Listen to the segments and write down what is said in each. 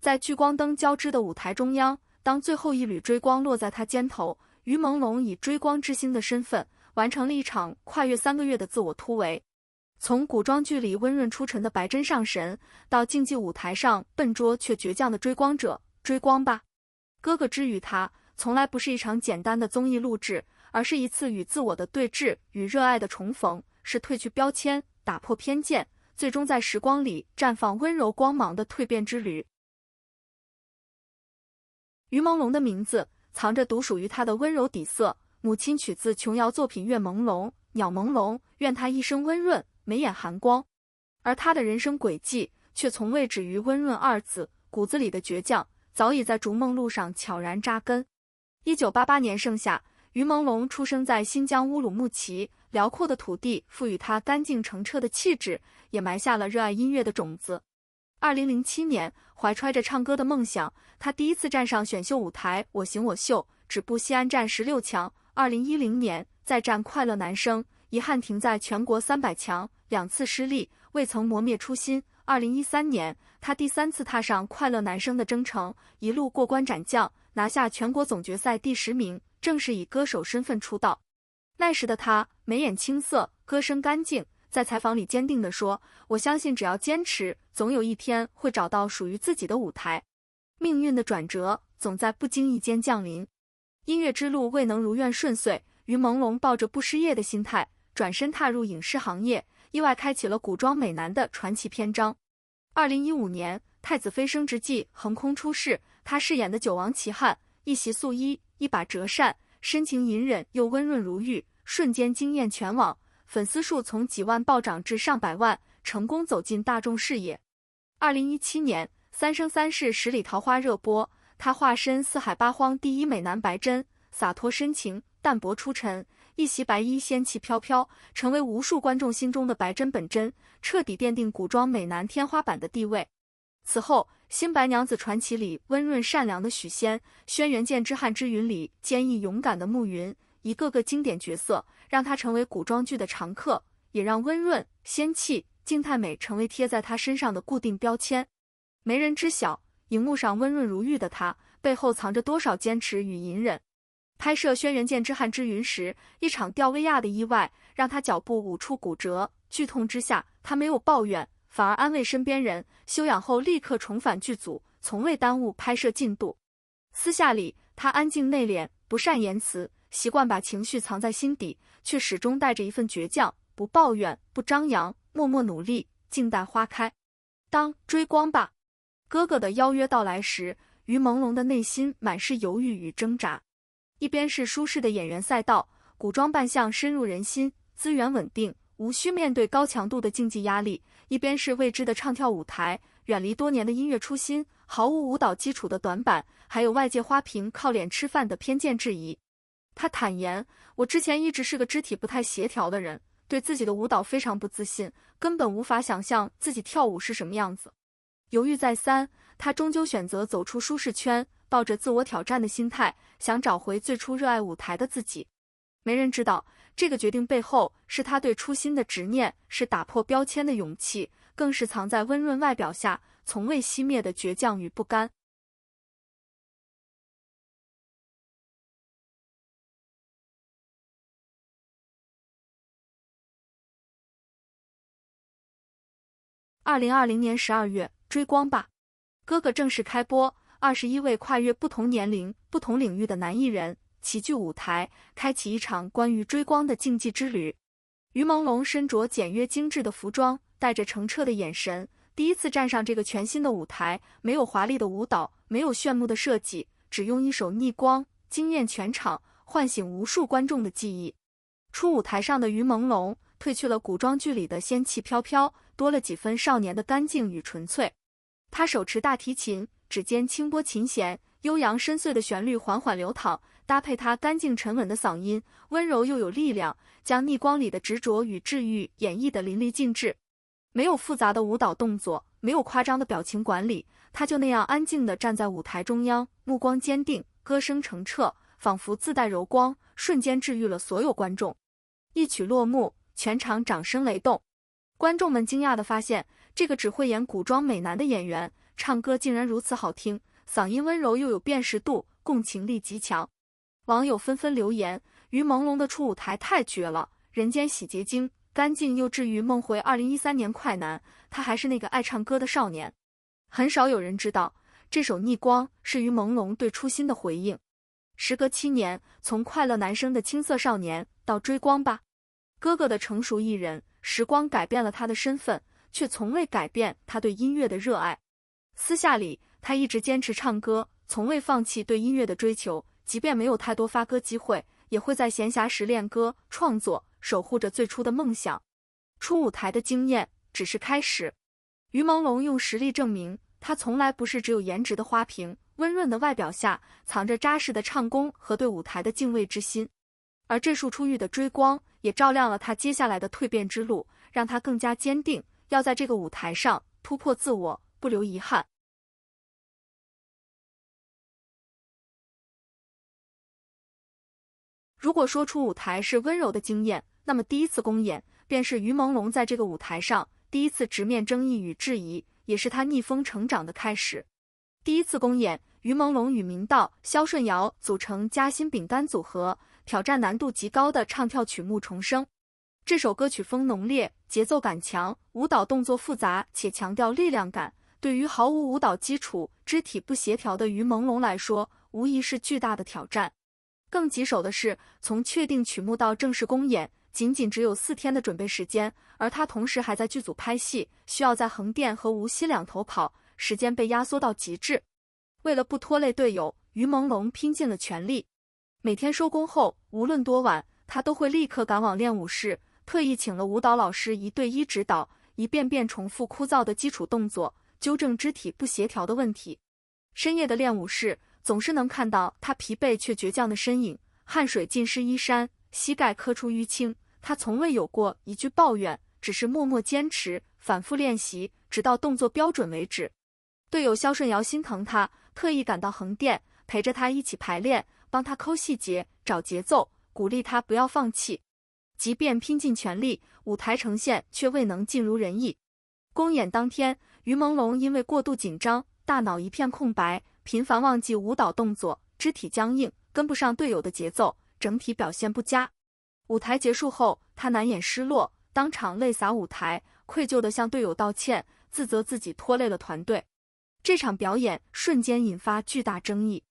在聚光灯交织的舞台中央，当最后一缕追光落在他肩头，于朦胧以追光之星的身份，完成了一场跨越3个月的自我突围。从古装剧里温润出尘的白真上神，到竞技舞台上笨拙却倔强的追光者，追光吧，哥哥之于他，从来不是一场简单的综艺录制，而是一次与自我的对峙，与热爱的重逢，是褪去标签，打破偏见，最终在时光里绽放温柔光芒的蜕变之旅。于朦胧的名字藏着独属于他的温柔底色，母亲取自琼瑶作品《月朦胧》，鸟朦胧，愿他一生温润，眉眼含光。而他的人生轨迹却从未止于温润二字，骨子里的倔强早已在逐梦路上悄然扎根。1988年盛夏，于朦胧出生在新疆乌鲁木齐，辽阔的土地赋予他干净澄澈的气质，也埋下了热爱音乐的种子。2007年，怀揣着唱歌的梦想，他第一次站上选秀舞台《我行我秀》，止步西安站16强。2010年，再战快乐男声，遗憾停在全国300强，2次失利，未曾磨灭初心。2013年，他第3次踏上快乐男声的征程，一路过关斩将，拿下全国总决赛第10名，正式以歌手身份出道。那时的他眉眼青涩，歌声干净，在采访里坚定地说：“我相信只要坚持，总有一天会找到属于自己的舞台。”命运的转折总在不经意间降临。音乐之路未能如愿顺遂，于朦胧抱着不失业的心态，转身踏入影视行业，意外开启了古装美男的传奇篇章。2015年，太子妃升职记横空出世，他饰演的九王奇汉，一袭素衣，一把折扇，深情隐忍又温润如玉，瞬间惊艳全网，粉丝数从几万暴涨至上百万，成功走进大众视野。2017年，《三生三世十里桃花》热播，他化身四海八荒第一美男白真，洒脱深情，淡泊出尘，一袭白衣仙气飘飘，成为无数观众心中的白真本真，彻底奠定古装美男天花板的地位。此后，《新白娘子传奇》里温润善良的许仙，《轩辕剑之汉之云》里坚毅勇敢的慕云，一个个经典角色让他成为古装剧的常客，也让温润、仙气、静态美成为贴在他身上的固定标签。没人知晓，荧幕上温润如玉的他，背后藏着多少坚持与隐忍。拍摄《轩辕剑之汉之云》时，一场吊威亚的意外让他脚部5处骨折，剧痛之下，他没有抱怨，反而安慰身边人，休养后立刻重返剧组，从未耽误拍摄进度。私下里，他安静内敛，不善言辞，习惯把情绪藏在心底，却始终带着一份倔强，不抱怨，不张扬，默默努力，静待花开。当追光吧哥哥的邀约到来时，于朦胧的内心满是犹豫与挣扎。一边是舒适的演员赛道，古装扮相深入人心，资源稳定，无需面对高强度的竞技压力；一边是未知的唱跳舞台，远离多年的音乐初心，毫无舞蹈基础的短板，还有外界花瓶靠脸吃饭的偏见质疑。他坦言，我之前一直是个肢体不太协调的人，对自己的舞蹈非常不自信，根本无法想象自己跳舞是什么样子。犹豫再三，他终究选择走出舒适圈，抱着自我挑战的心态，想找回最初热爱舞台的自己。没人知道，这个决定背后是他对初心的执念，是打破标签的勇气，更是藏在温润外表下从未熄灭的倔强与不甘。2020年12月，追光吧哥哥正式开播，21位跨越不同年龄、不同领域的男艺人齐聚舞台，开启一场关于追光的竞技之旅。于朦胧身着简约精致的服装，带着澄澈的眼神，第一次站上这个全新的舞台，没有华丽的舞蹈，没有炫目的设计，只用一首逆光惊艳全场，唤醒无数观众的记忆。初舞台上的于朦胧褪去了古装剧里的仙气飘飘，多了几分少年的干净与纯粹。他手持大提琴，指尖轻拨琴弦，悠扬深邃的旋律缓缓流淌，搭配他干净沉稳的嗓音，温柔又有力量，将逆光里的执着与治愈演绎得淋漓尽致。没有复杂的舞蹈动作，没有夸张的表情管理，他就那样安静地站在舞台中央，目光坚定，歌声澄澈，仿佛自带柔光，瞬间治愈了所有观众。一曲落幕，全场掌声雷动。观众们惊讶地发现，这个只会演古装美男的演员，唱歌竟然如此好听，嗓音温柔又有辨识度，共情力极强。网友纷纷留言，于朦胧的初舞台太绝了，人间洗洁精，干净又治愈，梦回2013年快男，他还是那个爱唱歌的少年。很少有人知道，这首《逆光》是于朦胧对初心的回应。时隔7年，从快乐男生的青涩少年到追光吧哥哥的成熟艺人，时光改变了他的身份，却从未改变他对音乐的热爱。私下里，他一直坚持唱歌，从未放弃对音乐的追求，即便没有太多发歌机会，也会在闲暇时练歌、创作，守护着最初的梦想。初舞台的经验只是开始，于朦胧用实力证明，他从来不是只有颜值的花瓶，温润的外表下藏着扎实的唱功和对舞台的敬畏之心。而这束初遇的追光，也照亮了他接下来的蜕变之路，让他更加坚定，要在这个舞台上突破自我，不留遗憾。如果说初舞台是温柔的经验，那么第一次公演便是于朦胧在这个舞台上第一次直面争议与质疑，也是他逆风成长的开始。第一次公演，于朦胧与明道、肖顺尧组成夹心饼干组合，挑战难度极高的唱跳曲目《重生》。这首歌曲风浓烈，节奏感强，舞蹈动作复杂且强调力量感，对于毫无舞蹈基础、肢体不协调的于朦胧来说，无疑是巨大的挑战。更棘手的是，从确定曲目到正式公演，仅只有4天的准备时间，而他同时还在剧组拍戏，需要在横店和无锡2头跑，时间被压缩到极致。为了不拖累队友，于朦胧拼尽了全力。每天收工后，无论多晚，他都会立刻赶往练舞室，特意请了舞蹈老师1对1指导，一遍遍重复枯燥的基础动作，纠正肢体不协调的问题。深夜的练舞室，总是能看到他疲惫却倔强的身影，汗水浸湿衣衫，膝盖磕出淤青。他从未有过一句抱怨，只是默默坚持，反复练习，直到动作标准为止。队友肖顺尧心疼他，特意赶到横店，陪着他一起排练，帮他抠细节、找节奏，鼓励他不要放弃。即便拼尽全力，舞台呈现却未能尽如人意。公演当天，于朦胧因为过度紧张，大脑一片空白，频繁忘记舞蹈动作，肢体僵硬，跟不上队友的节奏，整体表现不佳。舞台结束后，他难掩失落，当场泪洒舞台，愧疚地向队友道歉，自责自己拖累了团队。这场表演瞬间引发巨大争议，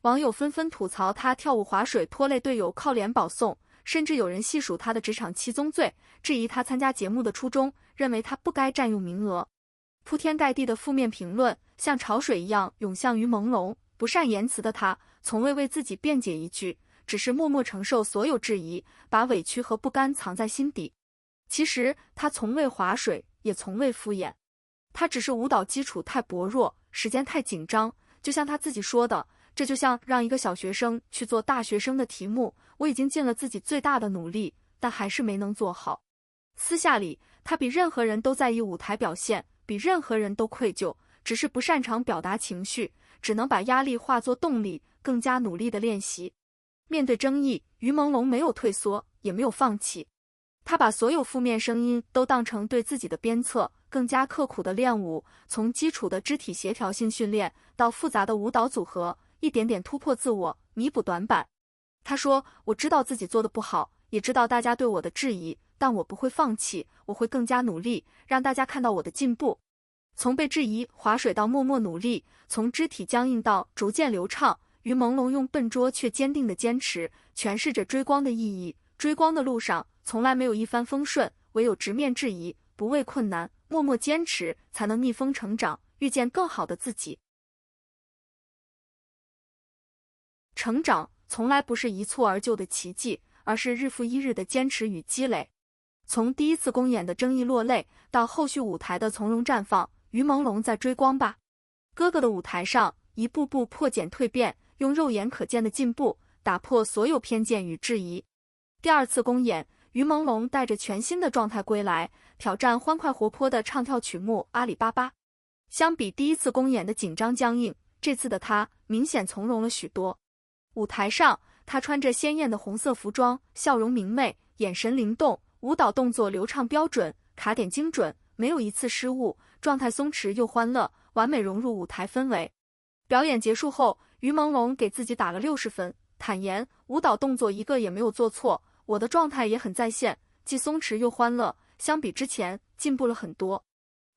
网友纷纷吐槽他跳舞划水拖累队友靠脸保送，甚至有人细数他的职场七宗罪，质疑他参加节目的初衷，认为他不该占用名额。铺天盖地的负面评论像潮水一样涌向于朦胧，不善言辞的他从未为自己辩解一句，只是默默承受所有质疑，把委屈和不甘藏在心底。其实他从未划水，也从未敷衍，他只是舞蹈基础太薄弱，时间太紧张。就像他自己说的，这就像让一个小学生去做大学生的题目，我已经尽了自己最大的努力，但还是没能做好。私下里，他比任何人都在意舞台表现，比任何人都愧疚，只是不擅长表达情绪，只能把压力化作动力，更加努力的练习。面对争议，于朦胧没有退缩，也没有放弃。他把所有负面声音都当成对自己的鞭策，更加刻苦的练舞，从基础的肢体协调性训练到复杂的舞蹈组合，一点点突破自我，弥补短板。他说，我知道自己做的不好，也知道大家对我的质疑，但我不会放弃，我会更加努力，让大家看到我的进步。从被质疑划水到默默努力，从肢体僵硬到逐渐流畅，于朦胧用笨拙却坚定的坚持诠释着追光的意义。追光的路上从来没有一帆风顺，唯有直面质疑，不畏困难，默默坚持，才能逆风成长，遇见更好的自己。成长从来不是一蹴而就的奇迹，而是日复一日的坚持与积累。从第一次公演的争议落泪，到后续舞台的从容绽放，于朦胧在追光吧哥哥的舞台上，一步步破茧蜕变，用肉眼可见的进步，打破所有偏见与质疑。第二次公演，于朦胧带着全新的状态归来，挑战欢快活泼的唱跳曲目《阿里巴巴》。相比第一次公演的紧张僵硬，这次的他明显从容了许多。舞台上，他穿着鲜艳的红色服装，笑容明媚，眼神灵动，舞蹈动作流畅标准，卡点精准，没有一次失误，状态松弛又欢乐，完美融入舞台氛围。表演结束后，于朦胧给自己打了60分，坦言舞蹈动作一个也没有做错，我的状态也很在线，既松弛又欢乐，相比之前进步了很多。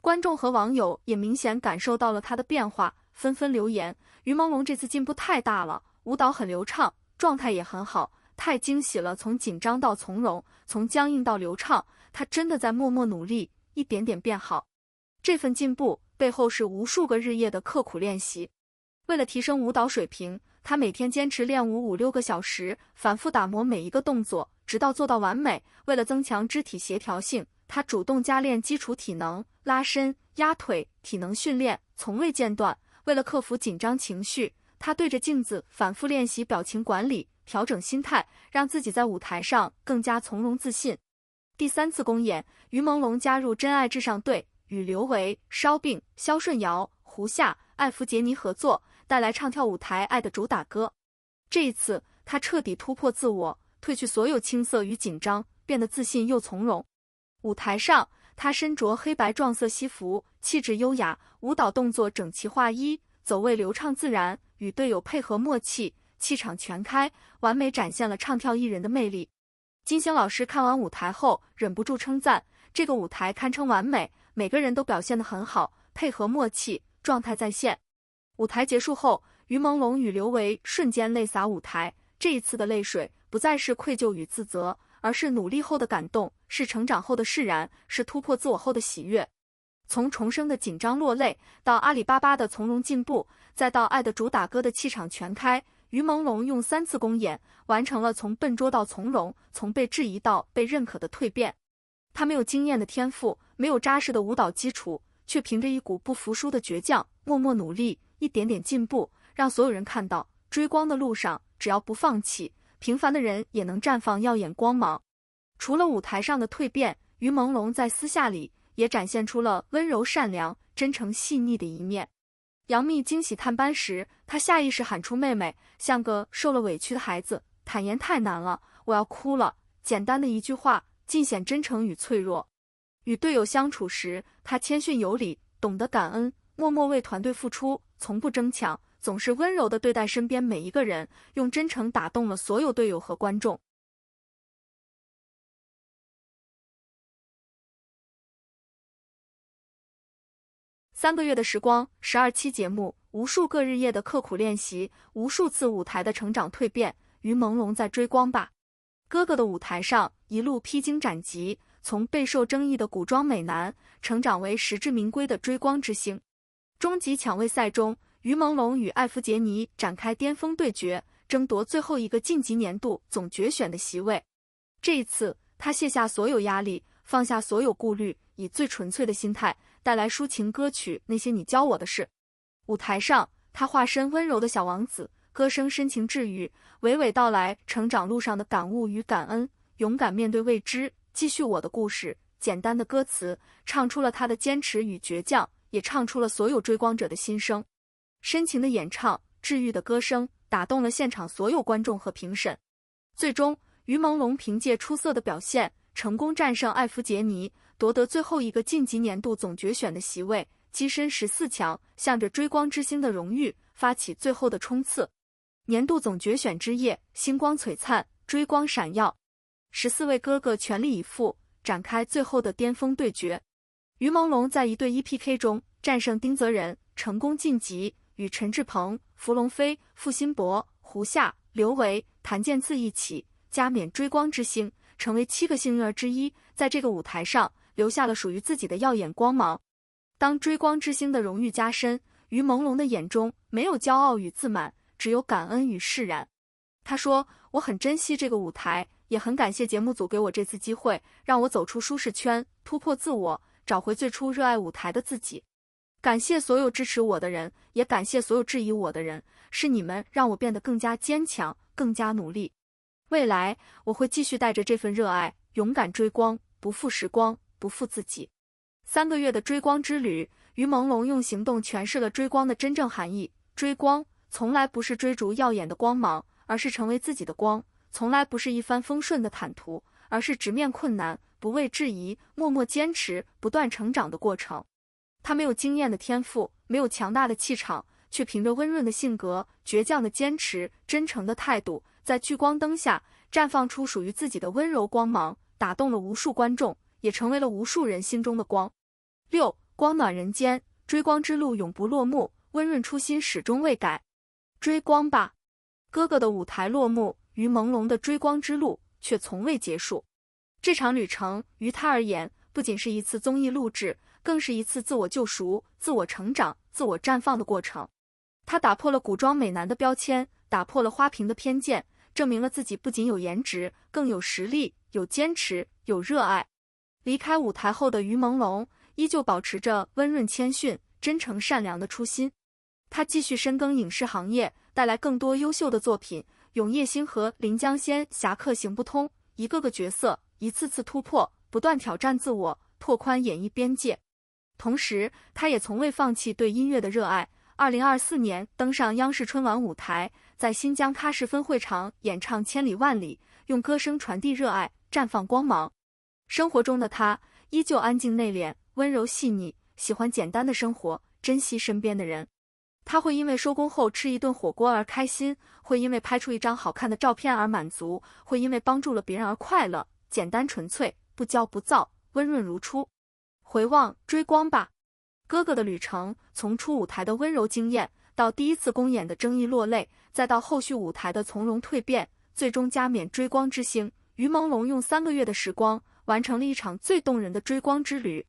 观众和网友也明显感受到了他的变化，纷纷留言：于朦胧这次进步太大了，舞蹈很流畅，状态也很好，太惊喜了，从紧张到从容，从僵硬到流畅，他真的在默默努力，一点点变好。这份进步背后是无数个日夜的刻苦练习。为了提升舞蹈水平，他每天坚持练舞5-6个小时，反复打磨每一个动作，直到做到完美。为了增强肢体协调性，他主动加练基础体能、拉伸、压腿、体能训练，从未间断。为了克服紧张情绪，他对着镜子反复练习表情管理，调整心态，让自己在舞台上更加从容自信。第3次公演，于朦胧加入真爱至上队，与刘维、烧饼、肖顺尧、胡夏、艾弗杰尼合作，带来唱跳舞台《爱》的主打歌。这一次，他彻底突破自我，褪去所有青涩与紧张，变得自信又从容。舞台上，他身着黑白撞色西服，气质优雅，舞蹈动作整齐划一，走位流畅自然，与队友配合默契，气场全开，完美展现了唱跳艺人的魅力。金星老师看完舞台后，忍不住称赞，这个舞台堪称完美，每个人都表现得很好，配合默契，状态在线。舞台结束后，于朦胧与刘维瞬间泪洒舞台，这一次的泪水不再是愧疚与自责，而是努力后的感动，是成长后的释然，是突破自我后的喜悦。从重生的紧张落泪，到阿里巴巴的从容进步，再到爱的主打歌的气场全开，于朦胧用3次公演，完成了从笨拙到从容，从被质疑到被认可的蜕变。他没有惊艳的天赋，没有扎实的舞蹈基础，却凭着一股不服输的倔强，默默努力，一点点进步，让所有人看到，追光的路上，只要不放弃，平凡的人也能绽放耀眼光芒。除了舞台上的蜕变，于朦胧在私下里也展现出了温柔善良、真诚细腻的一面。杨幂惊喜探班时，她下意识喊出妹妹，像个受了委屈的孩子，坦言太难了，我要哭了。简单的一句话，尽显真诚与脆弱。与队友相处时，她谦逊有礼，懂得感恩，默默为团队付出，从不争抢，总是温柔地对待身边每一个人，用真诚打动了所有队友和观众。3个月的时光，12期节目，无数个日夜的刻苦练习，无数次舞台的成长蜕变，于朦胧在追光吧哥哥的舞台上一路披荆斩棘，从备受争议的古装美男，成长为实至名归的追光之星。终极抢位赛中，于朦胧与艾弗杰尼展开巅峰对决，争夺最后一个晋级年度总决选的席位。这一次，他卸下所有压力，放下所有顾虑，以最纯粹的心态带来抒情歌曲《那些你教我的事》。舞台上，他化身温柔的小王子，歌声深情治愈，娓娓道来成长路上的感悟与感恩，勇敢面对未知，继续我的故事。简单的歌词唱出了他的坚持与倔强，也唱出了所有追光者的心声。深情的演唱，治愈的歌声，打动了现场所有观众和评审。最终，于朦胧凭借出色的表现，成功战胜艾弗杰尼，夺得最后一个晋级年度总决选的席位，跻身14强，向着追光之星的荣誉发起最后的冲刺。年度总决选之夜，星光璀璨，追光闪耀，14位哥哥全力以赴，展开最后的巅峰对决。于朦胧在1对1 PK 中战胜丁泽仁，成功晋级，与陈志朋、伏龙飞、付辛博、胡夏、刘维、谭健次一起加冕追光之星，成为7个幸运儿之一，在这个舞台上留下了属于自己的耀眼光芒。当追光之星的荣誉加深，于朦胧的眼中没有骄傲与自满，只有感恩与释然。他说，我很珍惜这个舞台，也很感谢节目组给我这次机会，让我走出舒适圈，突破自我，找回最初热爱舞台的自己。感谢所有支持我的人，也感谢所有质疑我的人，是你们让我变得更加坚强，更加努力。未来我会继续带着这份热爱，勇敢追光，不负时光，不负自己。3个月的追光之旅，于朦胧用行动诠释了追光的真正含义。追光从来不是追逐耀眼的光芒，而是成为自己的光；从来不是一帆风顺的坦途，而是直面困难，不畏质疑，默默坚持，不断成长的过程。他没有惊艳的天赋，没有强大的气场，却凭着温润的性格、倔强的坚持、真诚的态度，在聚光灯下绽放出属于自己的温柔光芒，打动了无数观众，也成为了无数人心中的光。6. 光暖人间，追光之路永不落幕，温润初心始终未改。追光吧，哥哥的舞台落幕，于朦胧的追光之路却从未结束。这场旅程于他而言，不仅是一次综艺录制，更是一次自我救赎、自我成长、自我绽放的过程。他打破了古装美男的标签，打破了花瓶的偏见，证明了自己不仅有颜值，更有实力、有坚持、有热爱。离开舞台后的于朦胧，依旧保持着温润谦逊、真诚善良的初心。他继续深耕影视行业，带来更多优秀的作品，《永夜星》和《临江仙》侠客行不通，一个个角色一次次突破，不断挑战自我，拓宽演艺边界。同时，他也从未放弃对音乐的热爱。2024年登上央视春晚舞台，在新疆喀什分会场演唱《千里万里》，用歌声传递热爱，绽放光芒。生活中的他依旧安静内敛，温柔细腻，喜欢简单的生活，珍惜身边的人。他会因为收工后吃一顿火锅而开心，会因为拍出一张好看的照片而满足，会因为帮助了别人而快乐，简单纯粹，不骄不躁，温润如初。回望追光吧，哥哥的旅程，从初舞台的温柔惊艳，到第一次公演的争议落泪，再到后续舞台的从容蜕变，最终加冕追光之星。于朦胧用3个月的时光，完成了一场最动人的追光之旅。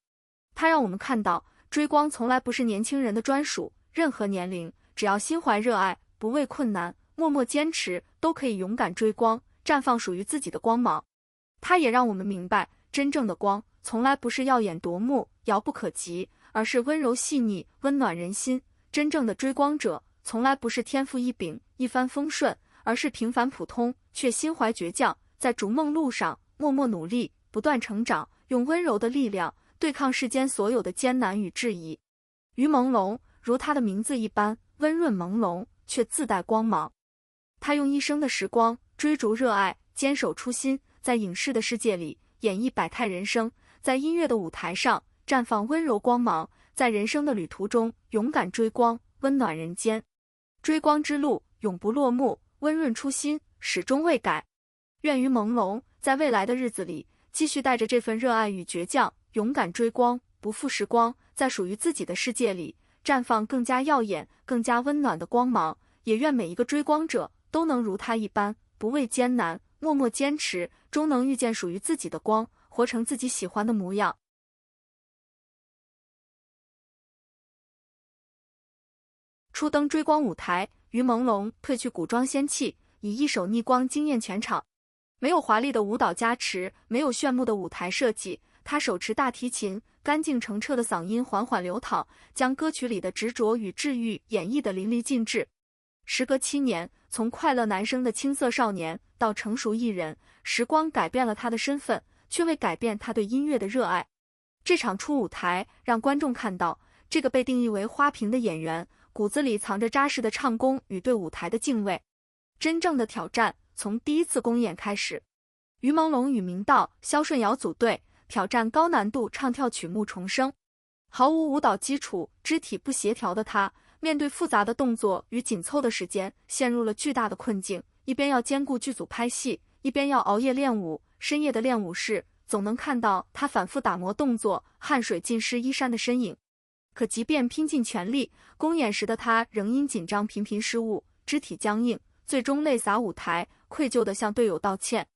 他让我们看到，追光从来不是年轻人的专属，任何年龄，只要心怀热爱，不畏困难，默默坚持，都可以勇敢追光，绽放属于自己的光芒。他也让我们明白，真正的光，从来不是耀眼夺目、遥不可及，而是温柔细腻、温暖人心。真正的追光者，从来不是天赋异禀、一帆风顺，而是平凡普通，却心怀倔强，在逐梦路上默默努力，不断成长，用温柔的力量对抗世间所有的艰难与质疑。于朦胧，如他的名字一般，温润朦胧，却自带光芒。他用一生的时光追逐热爱，坚守初心，在影视的世界里演绎百态人生，在音乐的舞台上绽放温柔光芒，在人生的旅途中勇敢追光，温暖人间。追光之路永不落幕，温润初心始终未改。愿于朦胧在未来的日子里，继续带着这份热爱与倔强，勇敢追光，不负时光，在属于自己的世界里绽放更加耀眼、更加温暖的光芒。也愿每一个追光者都能如他一般，不畏艰难，默默坚持，终能遇见属于自己的光，活成自己喜欢的模样。初登追光舞台，于朦胧褪去古装仙气，以一手逆光惊艳全场。没有华丽的舞蹈加持，没有炫目的舞台设计，他手持大提琴，干净澄澈的嗓音缓缓流淌，将歌曲里的执着与治愈演绎得淋漓尽致。时隔7年，从快乐男生的青涩少年到成熟艺人，时光改变了他的身份，却未改变他对音乐的热爱。这场初舞台让观众看到，这个被定义为花瓶的演员，骨子里藏着扎实的唱功与对舞台的敬畏。真正的挑战从第一次公演开始，于朦胧与明道、肖顺尧组队，挑战高难度唱跳曲目重生。毫无舞蹈基础、肢体不协调的他，面对复杂的动作与紧凑的时间，陷入了巨大的困境。一边要兼顾剧组拍戏，一边要熬夜练舞。深夜的练舞室，总能看到他反复打磨动作，汗水浸湿衣衫的身影。可即便拼尽全力，公演时的他仍因紧张频频失误，肢体僵硬，最终泪洒舞台，愧疚地向队友道歉。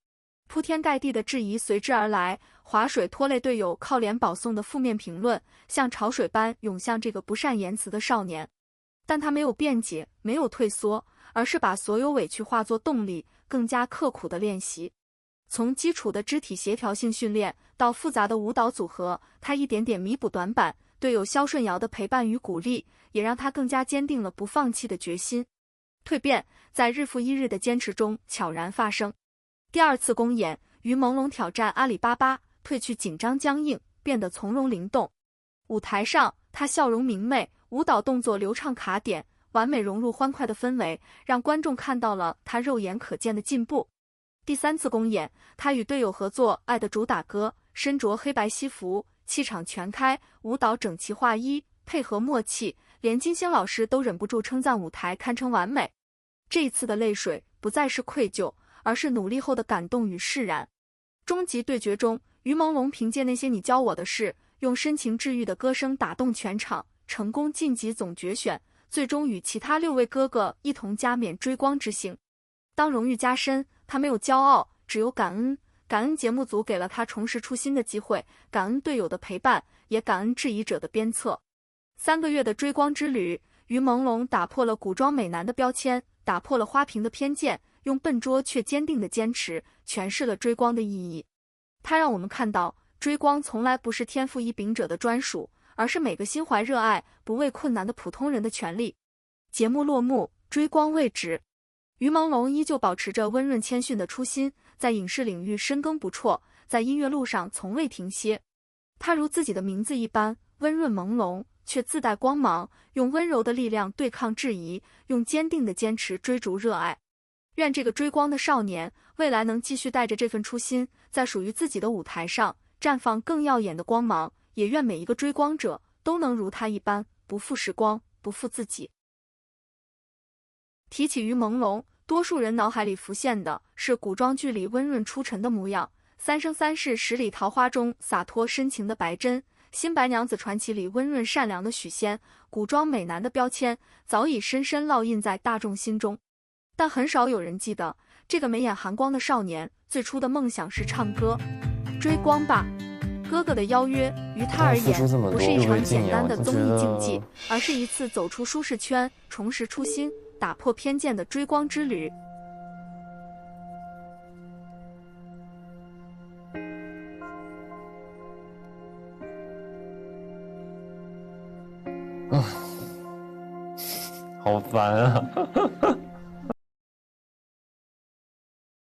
铺天盖地的质疑随之而来，划水拖累队友靠脸保送的负面评论，像潮水般涌向这个不善言辞的少年。但他没有辩解，没有退缩，而是把所有委屈化作动力，更加刻苦的练习。从基础的肢体协调性训练到复杂的舞蹈组合，他一点点弥补短板。队友肖顺尧的陪伴与鼓励，也让他更加坚定了不放弃的决心。蜕变在日复一日的坚持中悄然发生。第2次公演，于朦胧挑战阿里巴巴，褪去紧张僵硬，变得从容灵动。舞台上，他笑容明媚，舞蹈动作流畅卡点，完美融入欢快的氛围，让观众看到了他肉眼可见的进步。第3次公演，他与队友合作《爱的主打歌》，身着黑白西服，气场全开，舞蹈整齐划一，配合默契，连金星老师都忍不住称赞舞台堪称完美。这一次的泪水不再是愧疚，而是努力后的感动与释然。终极对决中，于朦胧凭借那些你教我的事，用深情治愈的歌声打动全场，成功晋级总决选，最终与其他6位哥哥一同加冕追光之星。当荣誉加身，他没有骄傲，只有感恩。感恩节目组给了他重拾初心的机会，感恩队友的陪伴，也感恩质疑者的鞭策。3个月的追光之旅，于朦胧打破了古装美男的标签，打破了花瓶的偏见，用笨拙却坚定的坚持诠释了追光的意义。他让我们看到，追光从来不是天赋异禀者的专属，而是每个心怀热爱、不畏困难的普通人的权利。节目落幕，追光未止，于朦胧依旧保持着温润谦逊的初心，在影视领域深耕不辍，在音乐路上从未停歇。他如自己的名字一般，温润朦胧，却自带光芒，用温柔的力量对抗质疑，用坚定的坚持追逐热爱。愿这个追光的少年，未来能继续带着这份初心，在属于自己的舞台上绽放更耀眼的光芒，也愿每一个追光者都能如他一般，不负时光，不负自己。提起于朦胧，多数人脑海里浮现的是古装剧里温润出尘的模样，《三生三世十里桃花》中洒脱深情的白珍，《新白娘子传奇》里温润善良的许仙，古装美男的标签早已深深烙印在大众心中。但很少有人记得，这个眉眼含光的少年最初的梦想是唱歌。追光吧，哥哥的邀约于他而言不是一场简单的综艺竞技，而是一次走出舒适圈、重拾初心、打破偏见的追光之旅。好烦啊！